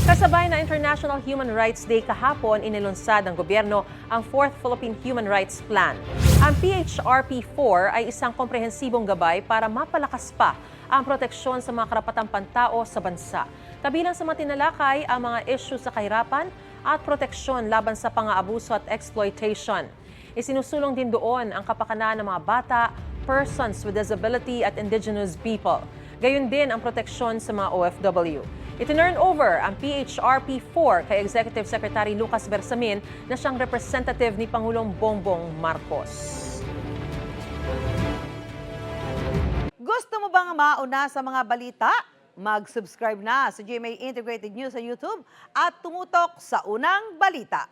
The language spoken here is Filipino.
Kasabay na International Human Rights Day kahapon, inilunsad ng gobyerno ang 4th Philippine Human Rights Plan. Ang PHRP-4 ay isang komprehensibong gabay para mapalakas pa ang proteksyon sa mga karapatang pantao sa bansa. Kabilang sa mga tinalakay ang mga issue sa kahirapan at proteksyon laban sa pang-aabuso at exploitation. Isinusulong din doon ang kapakanan ng mga bata, persons with disability at indigenous people. Gayon din ang proteksyon sa mga OFW. Itinurn over ang PHRP-4 kay Executive Secretary Lucas Bersamin na siyang representative ni Pangulong Bongbong Marcos. Gusto mo bang mauna sa mga balita? Mag-subscribe na sa GMA Integrated News sa YouTube at tumutok sa unang balita.